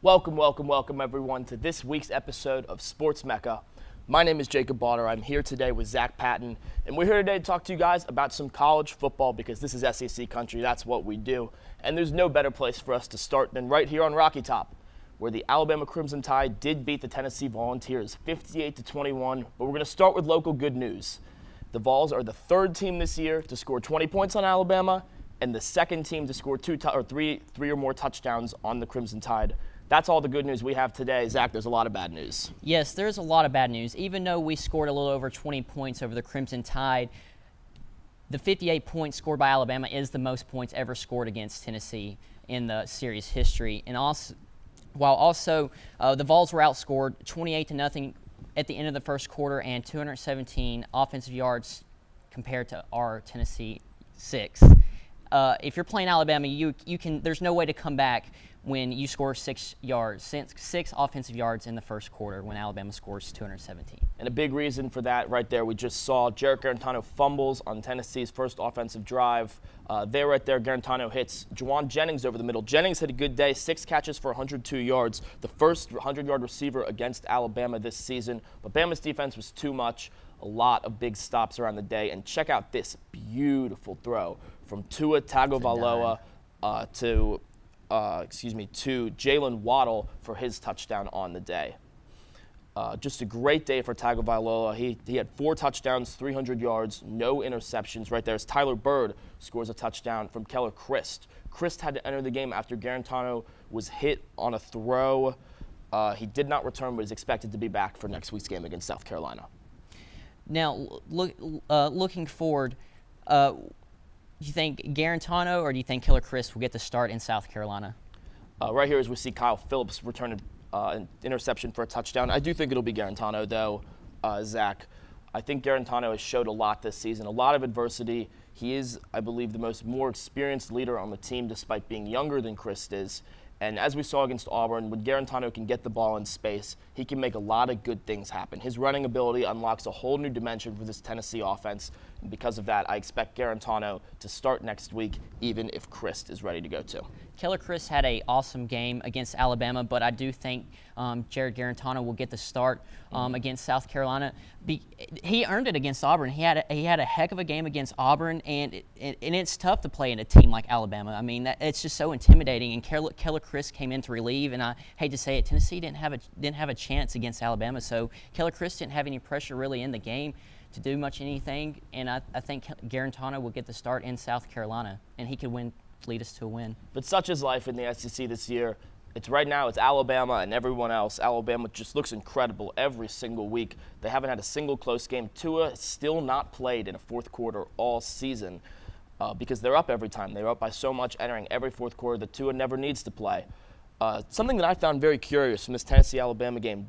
Welcome everyone to this week's episode of Sports Mecca. My name is Jacob Boughter. I'm here today with Zach Patton, and we're here today to talk to you guys about some college football because this is SEC country. That's what we do, and there's no better place for us to start than right here on Rocky Top, where the Alabama Crimson Tide did beat the Tennessee Volunteers 58-21. But we're going to start with local good news. The Vols are the third team this year to score 20 points on Alabama, and the second team to score three or more touchdowns on the Crimson Tide. That's all the good news we have today. Zach, there's a lot of bad news. Yes, there's a lot of bad news. Even though we scored a little over 20 points over the Crimson Tide, the 58 points scored by Alabama is the most points ever scored against Tennessee in the series history. And also, the Vols were outscored 28-0 at the end of the first quarter and 217 offensive yards compared to our Tennessee 6. If you're playing Alabama, you can. There's no way to come back when you score 6 offensive yards in the first quarter when Alabama scores 217. And a big reason for that right there, we just saw Jarrett Garantano fumbles on Tennessee's first offensive drive. There right there, Garantano hits Juwan Jennings over the middle. Jennings had a good day, 6 catches for 102 yards, the first 100-yard receiver against Alabama this season. But Bama's defense was too much, a lot of big stops around the day. And check out this beautiful throw from Tua Tagovailoa to Jalen Waddle for his touchdown on the day. Just a great day for Tagovailoa. He had 4 touchdowns, 300 yards, no interceptions. Right there is Tyler Bird scores a touchdown from Keller Christ. Christ had to enter the game after Garantano was hit on a throw. He did not return, but is expected to be back for next week's game against South Carolina. Now, looking forward, do you think Garantano or do you think Keller Christ will get the start in South Carolina? Right here as we see Kyle Phillips return an interception for a touchdown. I do think it'll be Garantano, though, Zach. I think Garantano has showed a lot this season, a lot of adversity. He is, I believe, the more experienced leader on the team despite being younger than Christ is. And as we saw against Auburn, when Garantano can get the ball in space, he can make a lot of good things happen. His running ability unlocks a whole new dimension for this Tennessee offense. And because of that, I expect Garantano to start next week, even if Christ is ready to go too. Keller Christ had an awesome game against Alabama, but I do think Jared Garantano will get the start against South Carolina. He earned it against Auburn. He had a heck of a game against Auburn, and it's tough to play in a team like Alabama. I mean, it's just so intimidating. And Keller Christ came in to relieve, and I hate to say it, Tennessee didn't have a chance against Alabama, so Keller Christ didn't have any pressure really in the game to do much anything, and I think Garantano will get the start in South Carolina, and he could lead us to a win. But such is life in the SEC this year. Right now it's Alabama and everyone else. Alabama just looks incredible every single week. They haven't had a single close game. Tua has still not played in a fourth quarter all season because they're up every time. They're up by so much entering every fourth quarter that Tua never needs to play. Something that I found very curious from this Tennessee-Alabama game,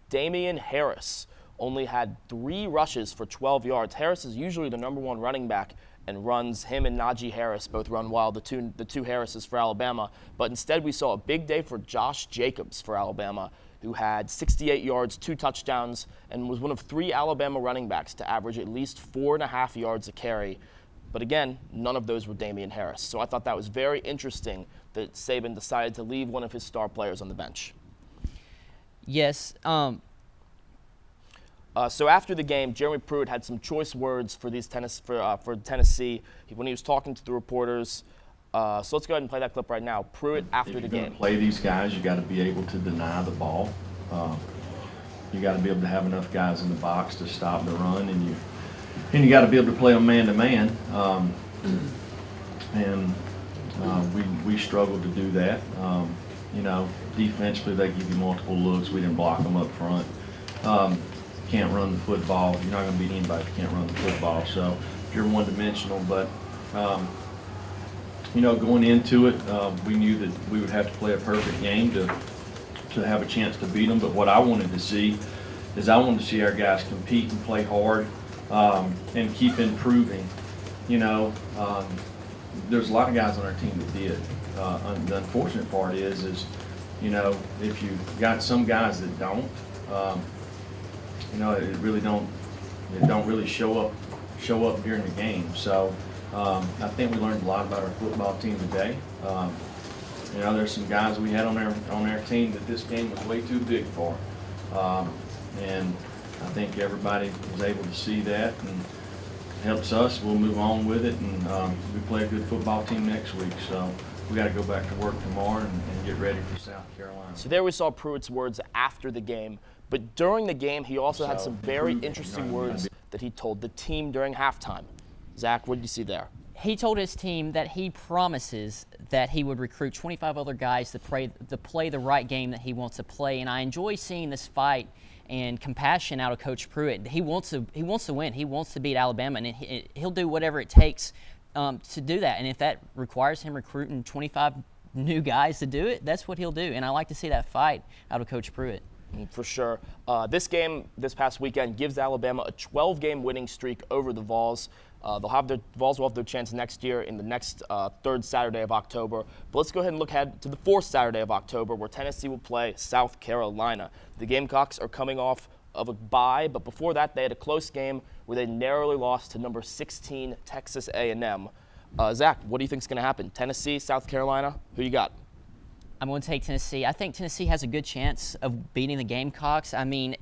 Damian Harris only had 3 rushes for 12 yards. Harris is usually the number 1 running back and runs. Him and Najee Harris both run wild, the two Harrises for Alabama. But instead we saw a big day for Josh Jacobs for Alabama, who had 68 yards, 2 touchdowns, and was one of 3 Alabama running backs to average at least 4.5 yards a carry. But again, none of those were Damian Harris. So I thought that was very interesting that Saban decided to leave one of his star players on the bench. Yes. So after the game, Jeremy Pruitt had some choice words for Tennessee when he was talking to the reporters. So let's go ahead and play that clip right now. Pruitt after the game. If you're going to play these guys, you got to be able to deny the ball. You got to be able to have enough guys in the box to stop the run, and you got to be able to play them man to man. We struggled to do that. Defensively they give you multiple looks. We didn't block them up front. Can't run the football. You're not going to beat anybody if you can't run the football. So you're one-dimensional. But going into it, we knew that we would have to play a perfect game to have a chance to beat them. But what I wanted to see is our guys compete and play hard and keep improving. There's a lot of guys on our team that did. The unfortunate part is if you got some guys that don't. It don't really show up during the game. So I think we learned a lot about our football team today. You know, there's some guys we had on our team that this game was way too big for. And I think everybody was able to see that and helps us. We'll move on with it, and we play a good football team next week. So we got to go back to work tomorrow and get ready for South Carolina. So there we saw Pruitt's words after the game. But during the game, he also had some very interesting words that he told the team during halftime. Zach, what did you see there? He told his team that he promises that he would recruit 25 other guys to play the right game that he wants to play. And I enjoy seeing this fight and compassion out of Coach Pruitt. He wants to win. He wants to beat Alabama, and he'll do whatever it takes to do that. And if that requires him recruiting 25 new guys to do it, that's what he'll do. And I like to see that fight out of Coach Pruitt. For sure. This game this past weekend gives Alabama a 12-game winning streak over the Vols. Vols will have their chance next year in the next third Saturday of October. But let's go ahead and look ahead to the fourth Saturday of October, where Tennessee will play South Carolina. The Gamecocks are coming off of a bye, but before that, they had a close game where they narrowly lost to number 16 Texas A&M. Zach, what do you think is going to happen? Tennessee, South Carolina? Who you got? I'm going to take Tennessee. I think Tennessee has a good chance of beating the Gamecocks. I mean,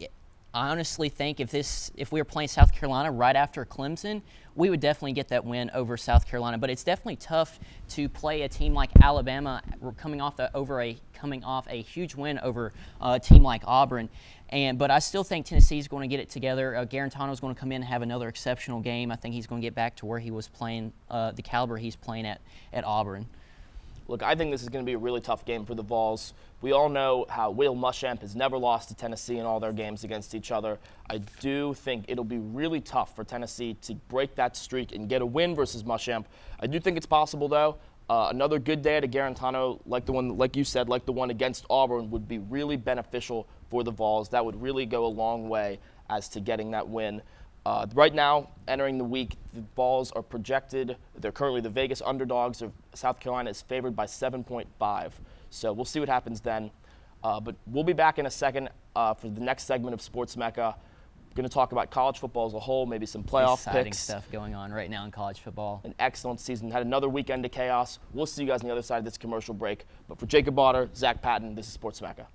I honestly think if we were playing South Carolina right after Clemson, we would definitely get that win over South Carolina. But it's definitely tough to play a team like Alabama coming off a huge win over a team like Auburn. But I still think Tennessee is going to get it together. Garantano is going to come in and have another exceptional game. I think he's going to get back to where he was playing, the caliber he's playing at Auburn. Look, I think this is going to be a really tough game for the Vols. We all know how Will Muschamp has never lost to Tennessee in all their games against each other. I do think it'll be really tough for Tennessee to break that streak and get a win versus Muschamp. I do think it's possible, though. Another good day to Garantano, like you said, like the one against Auburn, would be really beneficial for the Vols. That would really go a long way as to getting that win. Right now, entering the week, the Vols are projected. They're currently the Vegas underdogs. South Carolina is favored by 7.5. So we'll see what happens then. But we'll be back in a second for the next segment of Sports Mecca. We're going to talk about college football as a whole, maybe some playoff Exciting picks. stuff going on right now in college football. An excellent season. Had another weekend of chaos. We'll see you guys on the other side of this commercial break. But for Jacob Boughter, Zach Patton, this is Sports Mecca.